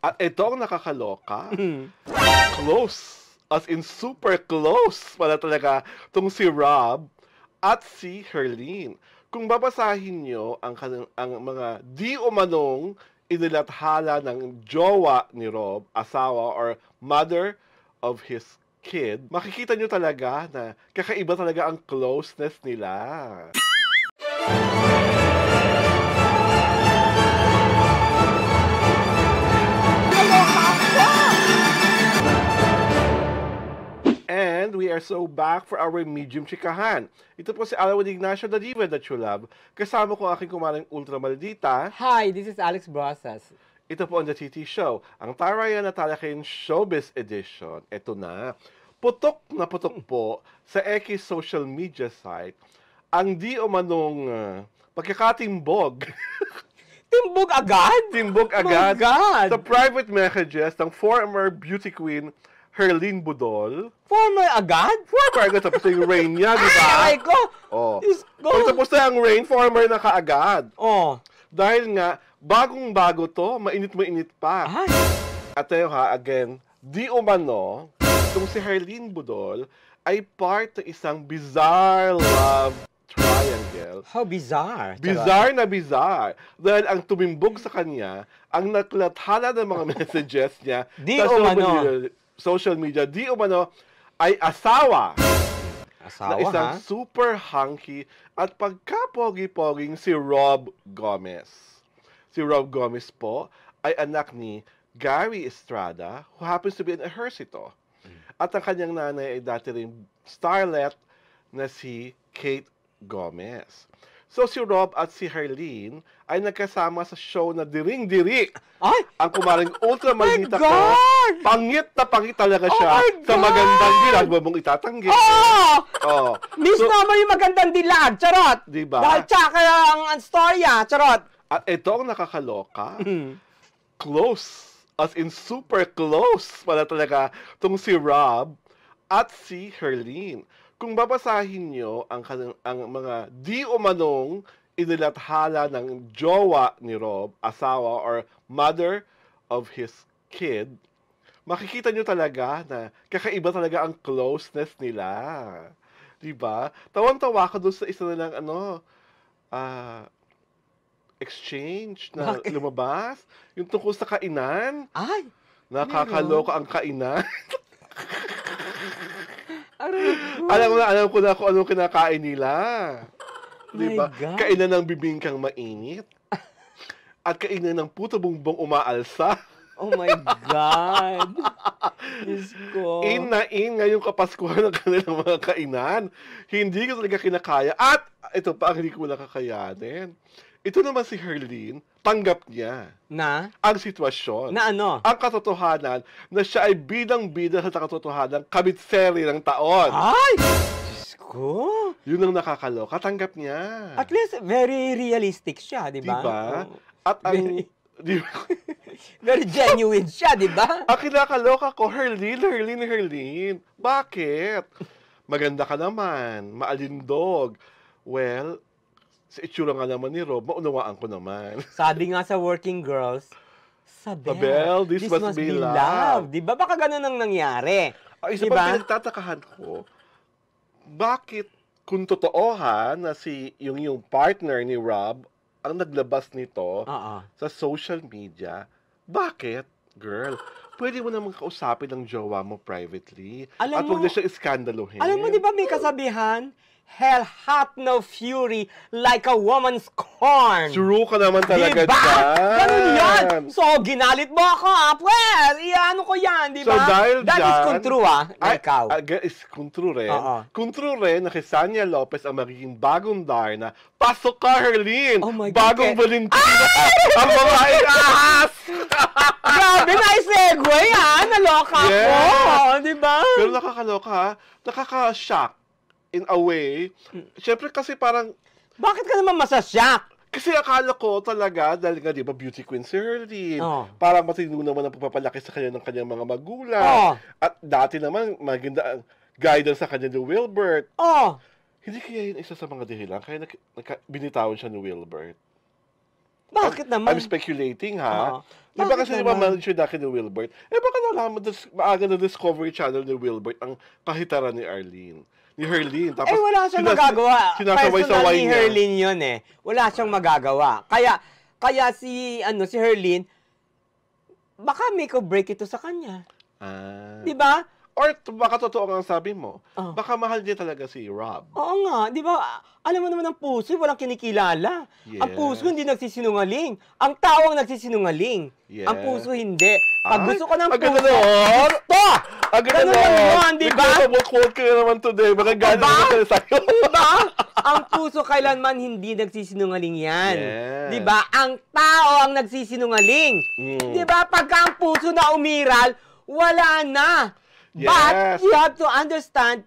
At ito ang nakakaloka. Close. As in super close pala talaga itong si Rob at si Herlene. Kung babasahin nyo ang mga di umanong inilathala ng jowa ni Rob, asawa or mother of his kid, makikita nyo talaga na kakaiba talaga ang closeness nila. And we are so back for our medium chikahan. Ito po si Alawan Ignacio, the diva that you love. Kasama ko aking kumaring ultra maldita. Hi, this is Alex Brosas. Ito po ang The TT Show, ang Tarayan na Talakayin Showbiz Edition. Ito na putok po sa X social media site ang di umanong pagkakatimbog. Timbog agad? Timbog agad My God! sa private messages ng former beauty queen Herlene Budol. Former agad? Former agad, tapos yung rain niya, di ba? Ay, ko! Oh. Diyos ko! Pag tapos na ang rain, former na kaagad. Oh. Dahil nga, bagong-bago to, mainit pa. Ay! At tayo again, di umano, itong si Herlene Budol ay part ng isang bizarre love triangle. How bizarre. Bizarre na bizarre. Dahil ang tumimbog sa kanya, ang naklathala ng mga messages niya Di sa umano. social media, di umano, ay asawa. Asawa, Na isang ha? super hunky at pagkapogi-poging si Rob Gomez. Si Rob Gomez po ay anak ni Gary Estrada, who happens to be an ehersito. At ang kanyang nanay ay dati rin starlet na si Kate Gomez. So si Rob at si Herlene ay nagkasama sa show na Diring-Diri. Ay! Ang kumaring ultra maldita ko. God! Pangit na pangit talaga siya. Oh my Sa God! magandang dilag, huwag mong itatanggi. Oh! Oh. Miss So, naman yung magandang dilag, charot! Diba? Dahil tsaka ang storya, charot! At ito ang nakakaloka. Close. As in super close pala talaga itong si Rob at si Herlene. Kung babasahin nyo ang mga di umanong inilathala ng jowa ni Rob, asawa or mother of his kid, makikita nyo talaga na kakaiba talaga ang closeness nila. Diba? Tawan-tawa ka doon sa isa nilang exchange na lumabas. Yung tungkol sa kainan. Ay! Nakakaloka ang kainan. Aray ko! Alam ko na kung anong kinakain nila. Diba? My God. Kainan ng bibingkang mainit. At kainan ng puto bumbong umaalsa. Oh my God! Diyos ko. In na in ngayong kapaskuhan ng kanilang mga kainan. Hindi ko talaga kinakaya. At ito pa ang hindi ko nakakayanin. Ito naman si Herlene, tanggap niya Na? ang sitwasyon. Na ano? Ang katotohanan na siya ay bidang-bida sa katotohanan kabitseri ng taon. Ay! Diyos ko! Yun ang nakakaloka. Tanggap niya. At least, very realistic siya, di ba? Diba? Oo. At ang... Very- Diba? Very genuine siya, di ba? Ang kinakaloka ko, Herlene. Bakit? Maganda ka naman. Maalindog. Well, sa itsura nga naman ni Rob, maunawaan ko naman. Sabi nga sa Working Girls, Sabel, this must be love. Di ba? Baka ganun ang nangyari. Ang isa Diba? pang pinagtatakahan ko, bakit kung totoo na yung partner ni Rob ang naglabas nito Oo. sa social media, bakit, girl, pwede mo namang kausapin ng jowa mo privately Alam at huwag mo- na siya iskandaluhin. Alam mo, di ba may kasabihan? Hell hath no fury like a woman's corn. True ka naman talaga diba? dyan. Ganun yan. So, ginalit mo ako, Pwes, iano ko yan, di So, ba? dahil That is dyan- kung true, na ikaw. Is kung true rin. Oo. Kung true rin na si Sanya Lopez ang magiging bagong Darna, pasok ka, Herlene! Oh my God, Bagong okay. Valentina! Ang babaeng ahas! Grabe, nice segue, naloka Yes. ako, di ba? Pero nakakaloka, ha? Nakaka-shock in a way. Siyempre kasi parang, Bakit ka naman masasyak? kasi akala ko talaga, dahil nga, di ba, beauty queen si Herlene, Oh. parang matino naman ang pagpapalaki sa kanya ng kanyang mga magulang. Oh. At dati naman, maganda ang guidance sa kanya ni Wilbert. Oh, Hindi kaya yun isa sa mga dahilan, kaya binitawan siya ni Wilbert. Bakit naman? I'm speculating, ha? Oo. Di ba Bakit kasi di ba naman? manager dati ni Wilbert? Baka nalaman, maaga na Discovery Channel ni Wilbert ang kahitaran ni Arlene. Ni Herlene. Tapos, Wala siyang magagawa. Personal sinasaway-saway ni niya. Herlene yun eh. Wala siyang magagawa. Kaya si Herlene, baka make or break ito sa kanya. Di ba? Or baka totoo nga ang sabi mo. Oh. Baka mahal niya talaga si Rob. Oo nga, di ba? Alam mo naman ang puso, walang kinikilala. Yes. Ang puso hindi nagsisinungaling. Ang tao ang nagsisinungaling. Yes. Ang puso hindi. Pag gusto ko ng Ang puso, ganda nun! gusto! Ang ganda Ganun lang yun, di ba? Quote ka naman today. Mga gano'n naman sa'yo. Di ba? Ang puso kailanman hindi nagsisinungaling yan. Yes. Di ba? Ang tao ang nagsisinungaling. Di ba? Pagka ang puso na umiral, wala na. Yes. But you have to understand,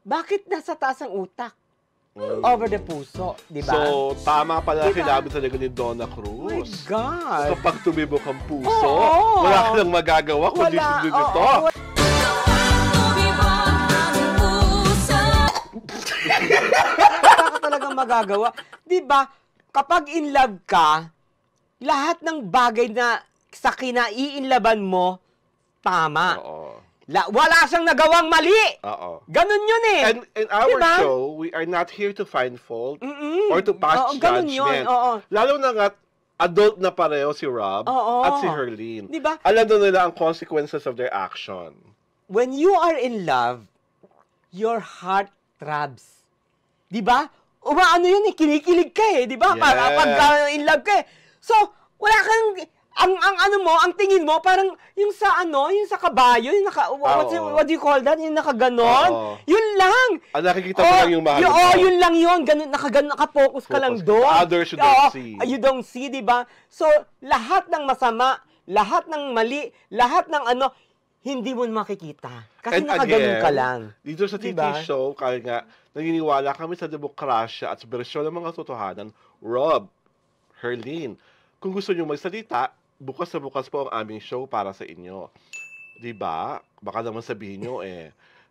bakit nasa taas ang utak? Over the puso, di ba? So, tama pala Diba? sinabi talaga ni Donna Oh my Cruz. God! Kapag tumibok ang puso, Oo. wala ka nang magagawa kundi sundin ito. Wala ka talagang magagawa. Di ba? Kapag in love ka, lahat ng bagay na sa kinaiinlaban mo, tama. Oo. Wala siyang nagawang mali. Oo. Ganun yun eh. And in our Diba? show, we are not here to find fault Mm-mm. or to pass Oo, ganun judgment. yun, oo. Lalo na nga, adult na pareho si Rob Oo. at si Herlene. Diba? Alam na nila ang consequences of their action. When you are in love, your heart throbs. Di ba? Umaano yun eh, kinikilig ka eh, di ba? Yes. Pag in love ka eh. So, wala kang, ang tingin mo, parang yung sa kabayo, yung what do you call that? Yung nakaganon? Oo. Yun lang. Nakikita mo lang yung mahal mo. Yun lang yun. Ganun, nakapokus ka lang doon. Others you don't see. You don't see, di ba? So, lahat ng masama, lahat ng mali, lahat ng hindi mo makikita. Kasi nakaganon ka lang. Dito sa TV Diba? show, kaya nga, naniniwala kami sa demokrasya at sa bersyon ng mga totohanan, Rob, Herlene, kung gusto nyo magsalita, bukas na bukas po ang aming show para sa inyo. Diba? Baka naman sabihin nyo,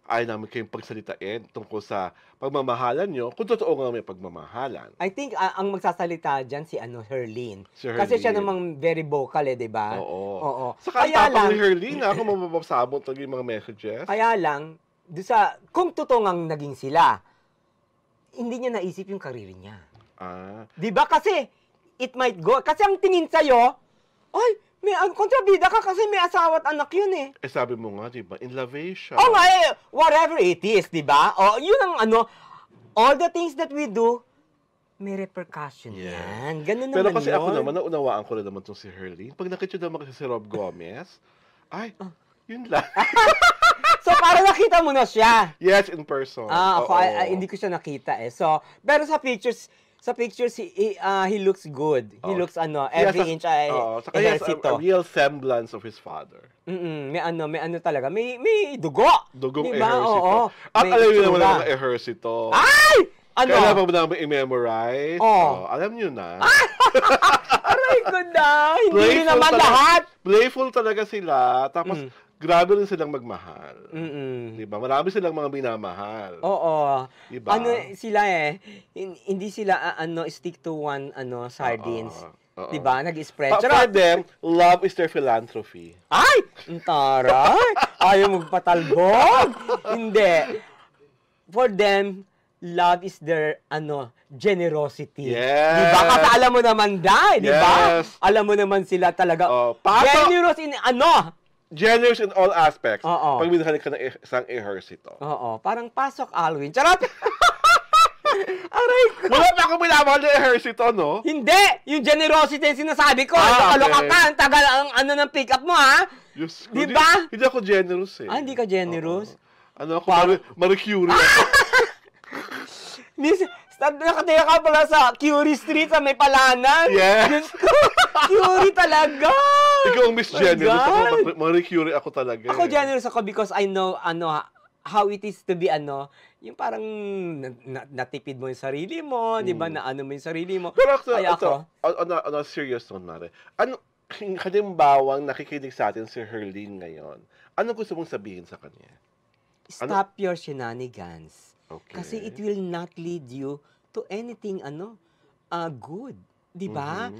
ayaw namin kayong pagsalitain tungkol sa pagmamahalan nyo, kung totoo nga may pagmamahalan. I think ang magsasalita dyan si Herlene. Si Kasi siya Herlene. namang very vocal di ba? Oo. Saka ang Kaya tapang lang, ni Herlene, kung mababasabot yung mga messages. kaya lang, kung totoo ngang naging sila, hindi niya naisip yung karir niya. Di ba? Kasi, it might go. Kasi ang tingin sa'yo, ay, may kontrabida ka kasi may asawa at anak yun eh. Sabi mo nga, diba, in lavation. Oh nga whatever it is, di ba? Yun ang all the things that we do, may repercussion yan. Ganun Pero naman kasi yun. ako naman, naunawaan ko na naman itong si Herlene. Pag nakita naman kasi si Rob Gomez, yun lang. So, parang nakita mo na siya. Yes, in person. Ako, Oo. hindi ko siya nakita eh. So, pero sa pictures, he looks good. He looks every inch ay Saka he has a ehersito. real semblance of his father. May talaga. May dugo. Dugong Diba? ehersito. Oo. At May alam niyo naman itsura. ang ehersito. Ay! Kailan pa ba namin i-memorize? Alam niyo na. Aray ko na. Hindi Playful rin naman talaga. lahat. Playful talaga sila. Tapos, grabe rin silang magmahal. Diba? Marami silang mga minamahal. Oo. Diba? Sila hindi sila stick to one sardines. Oo. Diba? Nag-spread. For them, love is their philanthropy. Ay! Ang taray! Ayaw magpatalbog! Hindi. For them, love is their, generosity. Yes. Diba? Kasi alam mo naman, diba? Yes. Alam mo naman sila talaga. Generous Generous in in all aspects. Oo. Pag minahalik ka ng isang ehersito. Oo. Parang pasok, Alwin. Charot! Aray ko! Wala pa akong minamahal ng ehersito, no? Hindi! Yung generosity yung sinasabi ko. Okay. Kaloka ka. Ang tagal ang ng pick-up mo, ha? Diyos ko, Diba? Hindi ako generous eh. Hindi ka generous? Ako, Marie Curie. Miss, nakataya ka pala sa Curie Street sa may palanan. Yes. Diyos ko, Curie talaga. Ikaw ang Miss My Generous. God. Ako, Marie Curie ako talaga. Ako generous ako because I know, how it is to be, yung parang natipid mo yung sarili mo, di ba, na mo yung sarili mo. Pero Kaya ako, on a serious note, Mare, halimbawang nakikinig sa atin si Herlene ngayon, ano gusto mong sabihin sa kanya? stop your shenanigans. Okay. Kasi it will not lead you to anything, good. Di ba?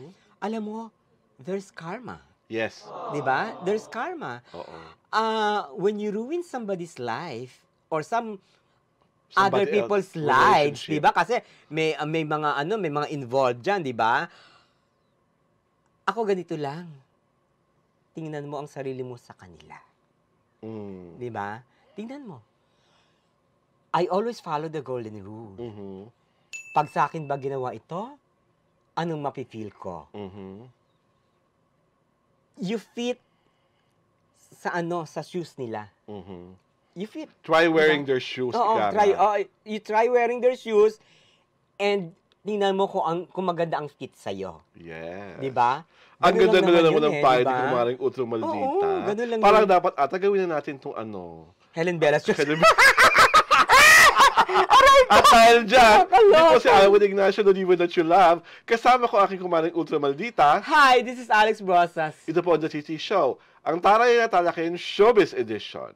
alam mo, there's karma. Yes. Di ba? There's karma. Oo. When you ruin somebody's life or other people's lives, di ba? Kasi may mga involved diyan, di ba? Ako ganito lang. Tingnan mo ang sarili mo sa kanila. Di ba? Tingnan mo. I always follow the golden rule. Pag sa akin ba ginawa ito, anong mafe-feel ko? You fit sa shoes nila. You fit. Try wearing their shoes. You try wearing their shoes and tingnan mo kung maganda ang fit sa'yo. Yes. Di ba? Ang ganda na naman ng payo ni Kumaring Utro Maldita. Parang dapat gawin na natin itong Helen Bella's shoes. At dahil dyan, ito si Alwin Ignacio, The Diva That You Love. Kasama ko aking Kumaring Utro Maldita. Hi, this is Alex Brosas. Ito po ang The TT Show, ang taray na talakin Showbiz Edition.